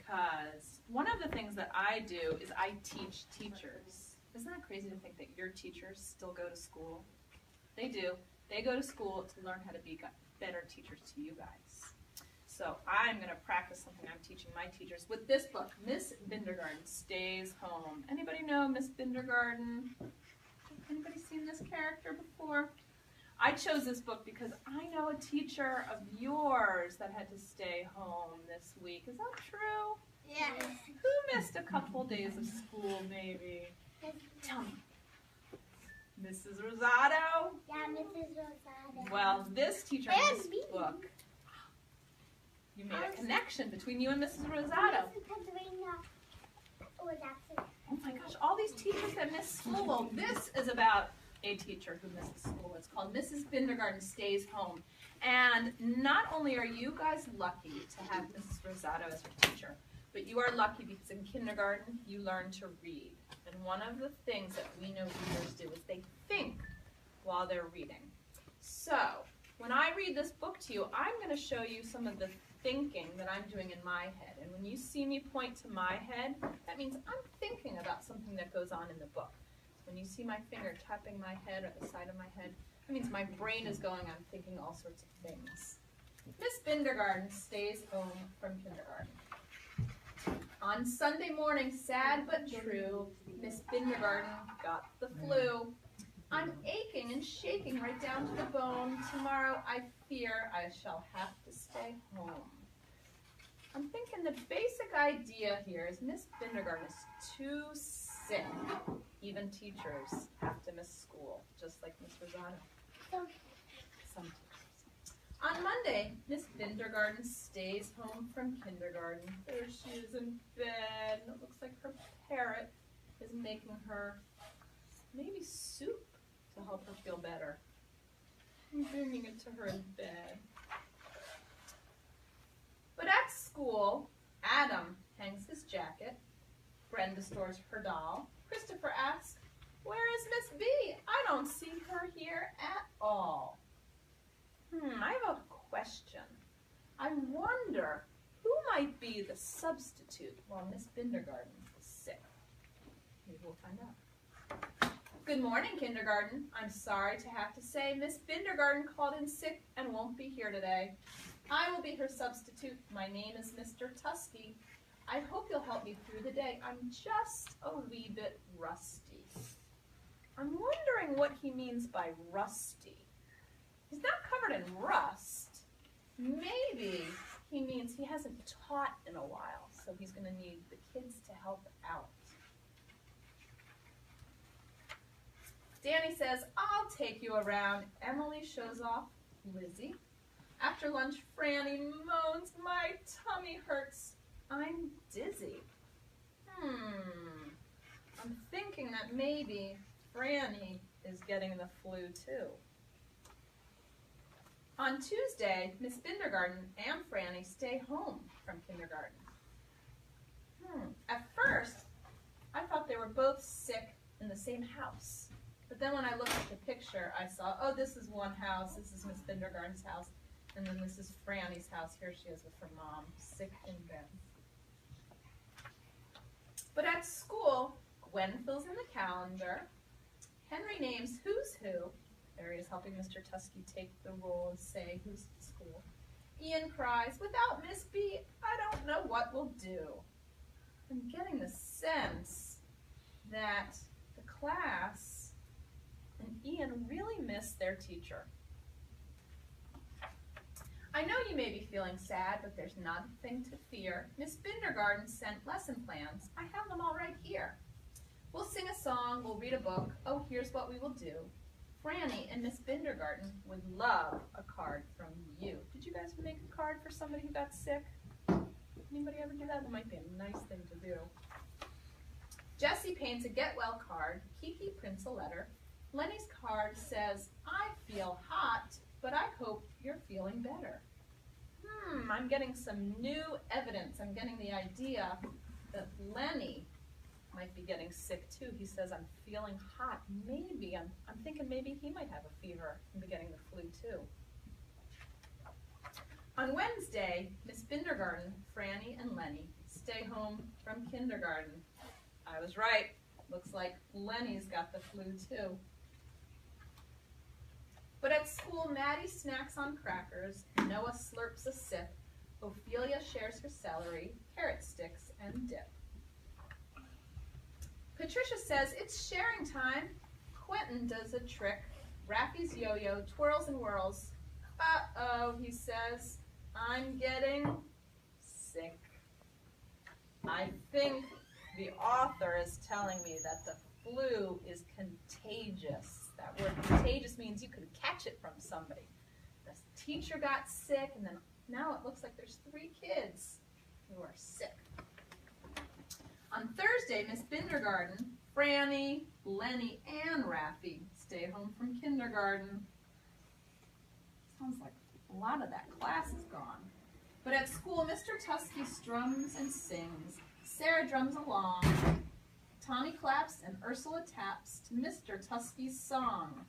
because one of the things that I do is I teach teachers. Isn't that crazy to think that your teachers still go to school? They do. They go to school to learn how to be better teachers to you guys. So I'm going to practice something I'm teaching my teachers with this book, Miss Bindergarten Stays Home. Anybody know Miss Bindergarten? Anybody seen this character before? I chose this book because I know a teacher of yours that had to stay home this week. Is that true? Yes. Who missed a couple days of school, maybe? Tell me. Mrs. Rosado? Yeah, Mrs. Rosado. Well, this teacher in this book, you made a connection between you and Mrs. Rosado. Oh my gosh, all these teachers that miss school. Well, this is about a teacher who misses school. It's called Mrs. Bindergarten Stays Home. And not only are you guys lucky to have Mrs. Rosado as your teacher, but you are lucky because in kindergarten you learn to read. And one of the things that we know readers do is they think while they're reading. So when I read this book to you, I'm going to show you some of the thinking that I'm doing in my head. And when you see me point to my head, that means I'm thinking about something that goes on in the book. So when you see my finger tapping my head or the side of my head, that means my brain is going on thinking all sorts of things. Miss Bindergarten stays home from kindergarten. On Sunday morning, sad but true, Miss Bindergarten got the flu. I'm aching and shaking right down to the bone. Tomorrow I fear I shall have to stay home. I'm thinking the basic idea here is Miss Bindergarten is too sick. Even teachers have to miss school, just like Miss Rosado. Some teachers. On Monday, Miss Bindergarten stays home from kindergarten. There she is in bed. It looks like her parrot is making her maybe soup to help her feel better. I'm bringing it to her in bed. But at school, Adam hangs his jacket. Brenda stores her doll. Christopher asks, "Where is Miss B? I don't see her here at all." I have a question. I wonder who might be the substitute while Miss Bindergarten is sick. Maybe we'll find out. Good morning, kindergarten. I'm sorry to have to say Miss Bindergarten called in sick and won't be here today. I will be her substitute. My name is Mr. Tusky. I hope you'll help me through the day. I'm just a wee bit rusty. I'm wondering what he means by rusty. He's not covered in rust. Maybe he means he hasn't taught in a while, so he's going to need the kids to help out. Danny says, "I'll take you around." Emily shows off Lizzie. After lunch, Franny moans, "My tummy hurts. I'm dizzy." I'm thinking that maybe Franny is getting the flu too. On Tuesday, Miss Bindergarten and Franny stay home from kindergarten. At first, I thought they were both sick in the same house. But then when I looked at the picture, I saw, oh, this is one house, this is Miss Bindergarten's house, and then this is Franny's house. Here she is with her mom, sick in bed. But at school, Gwen fills in the calendar. Henry names Who's Who. Harry is helping Mr. Tusky take the role and say who's at school. Ian cries, "Without Miss B, I don't know what we'll do." I'm getting the sense that the class and Ian really miss their teacher. I know you may be feeling sad, but there's not a thing to fear. Miss Bindergarten sent lesson plans. I have them all right here. We'll sing a song, we'll read a book. Oh, here's what we will do. Franny and Miss Bindergarten would love a card from you. Did you guys make a card for somebody who got sick? Anybody ever do that? That might be a nice thing to do. Jessie paints a get well card. Kiki prints a letter. Lenny's card says, "I feel hot, but I hope you're feeling better." I'm getting some new evidence. I'm getting the idea that Lenny might be getting sick too. He says, "I'm feeling hot." Maybe, I'm thinking maybe he might have a fever and be getting the flu too. On Wednesday, Miss Bindergarten, Franny, and Lenny stay home from kindergarten. I was right. Looks like Lenny's got the flu too. But at school, Maddie snacks on crackers, Noah slurps a sip, Ophelia shares her celery, carrot sticks, and dip. Patricia says it's sharing time. Quentin does a trick. Raffy's yo-yo twirls and whirls. Uh-oh, he says, I'm getting sick. I think the author is telling me that the flu is contagious. That word contagious means you can catch it from somebody. The teacher got sick, and then now it looks like there's 3 kids who are sick. On Thursday, Miss Bindergarten, Franny, Lenny, and Raffy stay home from kindergarten. Sounds like a lot of that class is gone. But at school, Mr. Tusky strums and sings. Sarah drums along. Tommy claps and Ursula taps to Mr. Tusky's song.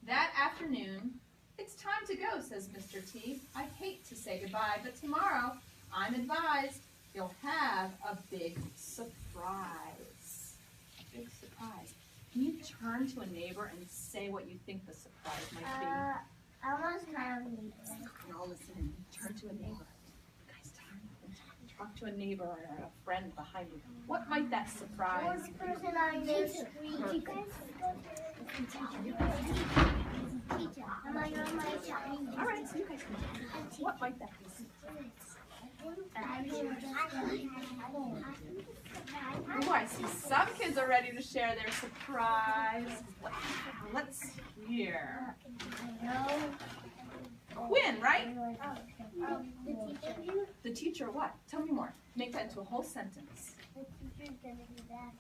That afternoon, it's time to go, says Mr. T. I hate to say goodbye, but tomorrow, I'm advised, you'll have a big surprise. A big surprise. Can you turn to a neighbor and say what you think the surprise might be? I want to try a neighbor. You're all listening. Turn to a neighbor. Guys, turn and talk to a neighbor or a friend behind you. What might that surprise be? Person on your street. Perfect. Am I on my side? All right, so you guys can. What might that be? Oh, I see some kids are ready to share their surprise. Let's hear. Quinn, right? The teacher what? Tell me more. Make that into a whole sentence. The teacher's gonna be back.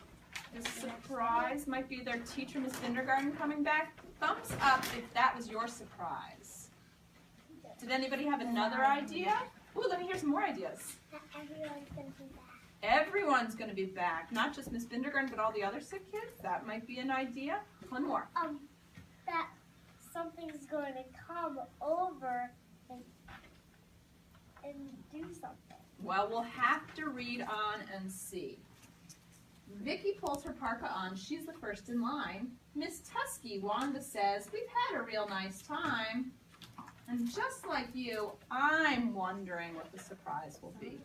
The surprise might be their teacher, Miss Kindergarten, coming back. Thumbs up if that was your surprise. Did anybody have another idea? Ooh, let me hear some more ideas. Everyone's gonna be back. Everyone's going to be back, not just Miss Bindergarten, but all the other sick kids. That might be an idea. One more. That something's going to come over and do something. Well, we'll have to read on and see. Vicky pulls her parka on. She's the first in line. Miss Tusky, Wanda says, we've had a real nice time. And just like you, I'm wondering what the surprise will be.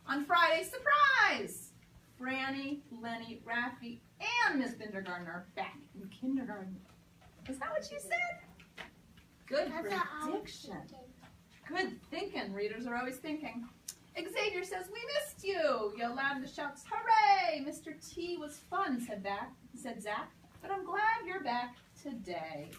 On Friday, surprise! Franny, Lenny, Raffy, and Miss Bindergarten are back in kindergarten. Is that what you said? Good prediction. Good thinking. Readers are always thinking. Xavier says, we missed you. Yell loud in the shouts, hooray! Mr. T was fun, said Zach, but I'm glad you're back today.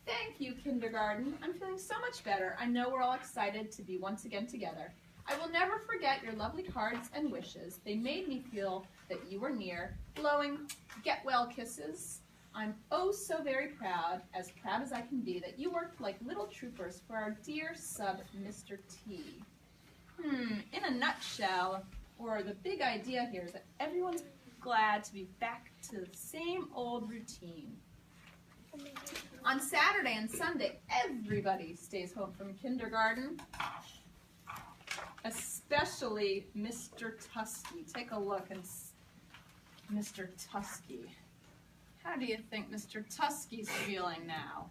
Thank you, kindergarten. I'm feeling so much better. I know we're all excited to be once again together. I will never forget your lovely cards and wishes. They made me feel that you were near, blowing get-well kisses. I'm oh so very proud as I can be, that you worked like little troopers for our dear sub, Mr. T. In a nutshell, or the big idea here is that everyone's glad to be back to the same old routine. On Saturday and Sunday, everybody stays home from kindergarten. Especially Mr. Tusky. Take a look and Mr. Tusky. How do you think Mr. Tusky's feeling now?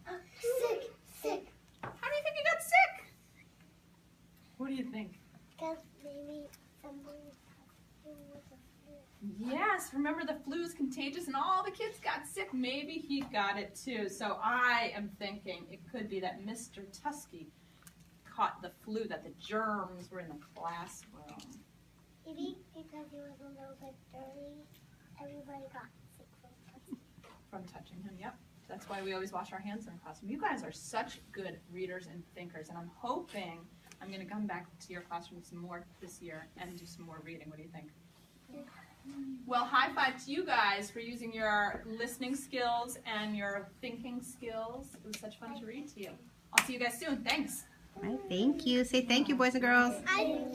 Sick. How do you think he got sick? What do you think? Because maybe somebody was with the flu. Yes, remember the flu is contagious and all the kids got sick. Maybe he got it too. So I am thinking it could be that Mr. Tusky caught the flu, that the germs were in the classroom. Maybe because it was a little bit dirty, everybody got sick From touching him, yep. That's why we always wash our hands in the classroom. You guys are such good readers and thinkers, and I'm hoping I'm going to come back to your classroom some more this year and do some more reading. What do you think? Yeah. Well, high five to you guys for using your listening skills and your thinking skills. It was such fun to read to you. I'll see you guys soon. Thanks. All right, thank you. Say thank you, boys and girls. I